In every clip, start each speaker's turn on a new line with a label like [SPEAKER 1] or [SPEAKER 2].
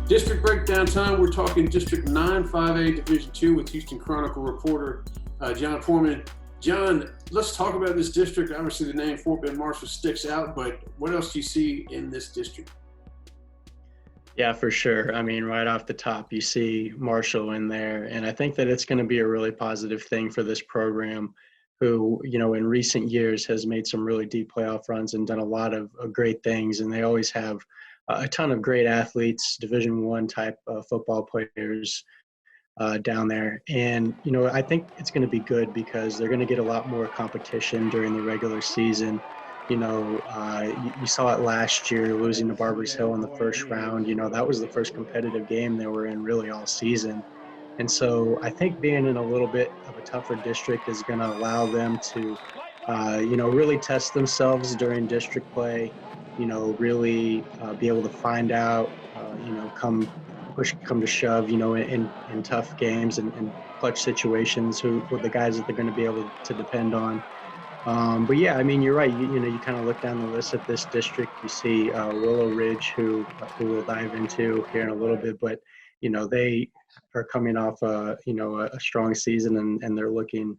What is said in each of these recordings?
[SPEAKER 1] District breakdown time. We're talking District 9, 5A, Division 2 with Houston Chronicle reporter Jon Poorman. Jon, let's talk about this district. Obviously, the name Fort Bend Marshall sticks out, but what else do you see in this district?
[SPEAKER 2] Yeah, for sure. I mean, right off the top, you see Marshall in there, and I think that it's going to be a really positive thing for this program, who, in recent years has made some really deep playoff runs and done a lot of great things, and they always have a ton of great athletes, Division I type football players down there. And, I think it's going to be good because they're going to get a lot more competition during the regular season. You saw it last year, losing to Barbers Hill in the first round. That was the first competitive game they were in really all season. And so I think being in a little bit of a tougher district is going to allow them to, really test themselves during district play, really be able to find out, come to shove, in tough games and clutch situations, with the guys that they're going to be able to depend on. But yeah, I mean, you're right. You kind of look down the list at this district. You see Willow Ridge, who we'll dive into here in a little bit. But they are coming off a strong season, and they're looking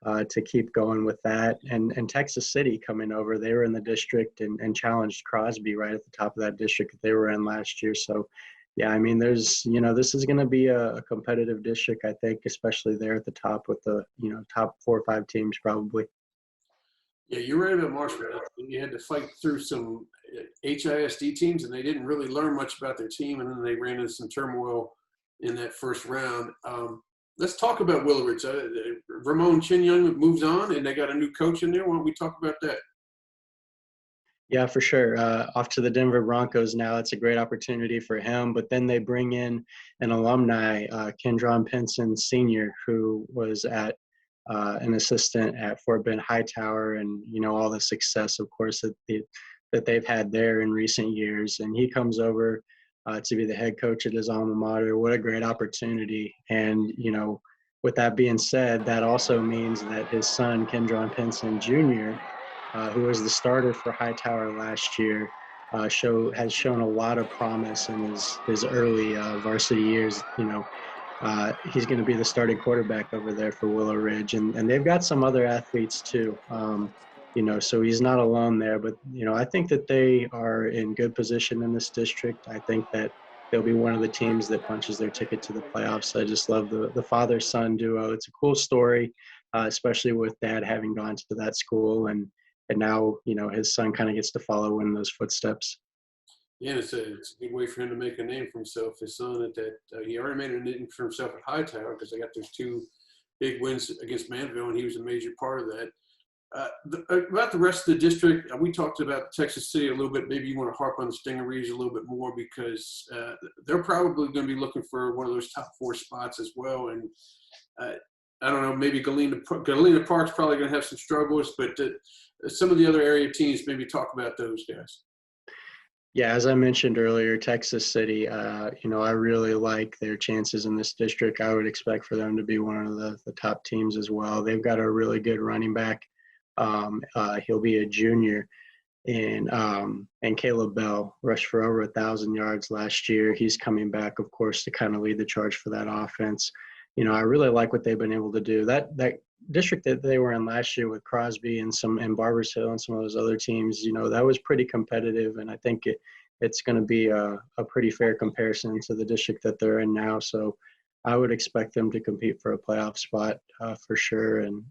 [SPEAKER 2] to keep going with that. And Texas City coming over, they were in the district and challenged Crosby right at the top of that district that they were in last year. So yeah, I mean, there's this is going to be a competitive district, I think, especially there at the top with the top 4 or 5 teams probably.
[SPEAKER 1] Yeah, you're right about Marshall. You had to fight through some HISD teams, and they didn't really learn much about their team, and then they ran into some turmoil in that first round. Let's talk about Willow Ridge. Ramon Chin-Young moves on, and they got a new coach in there. Why don't we talk about that?
[SPEAKER 2] Yeah, for sure. Off to the Denver Broncos now. It's a great opportunity for him. But then they bring in an alumni, Kendron Pinson Sr., who was an assistant at Fort Bend Hightower, and all the success, of course, that they've had there in recent years. And he comes over to be the head coach at his alma mater. What a great opportunity! And with that being said, that also means that his son, Kendron Pinson Jr., who was the starter for Hightower last year, has shown a lot of promise in his early varsity years. He's going to be the starting quarterback over there for Willow Ridge, and they've got some other athletes too. So he's not alone there. But I think that they are in good position in this district. I think that they'll be one of the teams that punches their ticket to the playoffs. I just love the father-son duo. It's a cool story, especially with dad having gone to that school, and now his son kind of gets to follow in those footsteps.
[SPEAKER 1] Yeah, it's a good way for him to make a name for himself. His son he already made a name for himself at Hightower because they got those 2 big wins against Manville, and he was a major part of that. About the rest of the district, we talked about Texas City a little bit. Maybe you want to harp on the Stingarees a little bit more because they're probably going to be looking for one of those top 4 spots as well. And I don't know, maybe Galena Park's probably going to have some struggles, but some of the other area teams, maybe talk about those guys.
[SPEAKER 2] Yeah, as I mentioned earlier, Texas City, I really like their chances in this district. I would expect for them to be one of the top teams as well. They've got a really good running back. He'll be a junior, and Caleb Bell rushed for over 1,000 yards last year. He's coming back, of course, to kind of lead the charge for that offense. I really like what they've been able to do. That district that they were in last year with Crosby and Barbers Hill and some of those other teams, that was pretty competitive, and I think it's going to be a pretty fair comparison to the district that they're in now. So I would expect them to compete for a playoff spot for sure. And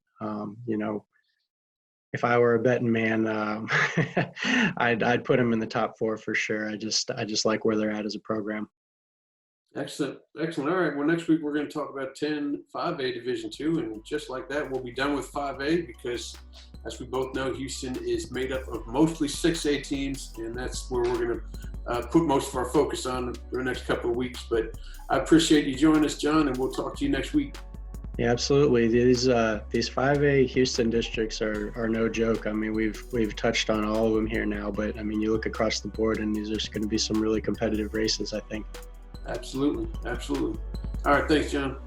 [SPEAKER 2] if I were a betting man, I'd put them in the top 4 for sure. I just like where they're at as a program.
[SPEAKER 1] Excellent. All right. Well, next week we're going to talk about 10 5A Division 2, and just like that, we'll be done with 5A because, as we both know, Houston is made up of mostly 6A teams, and that's where we're going to put most of our focus on for the next couple of weeks. But I appreciate you joining us, Jon, and we'll talk to you next week.
[SPEAKER 2] Yeah, absolutely. These 5A Houston districts are no joke. I mean, we've touched on all of them here now, but I mean, you look across the board, and these are going to be some really competitive races, I think.
[SPEAKER 1] Absolutely. All right. Thanks, Jon.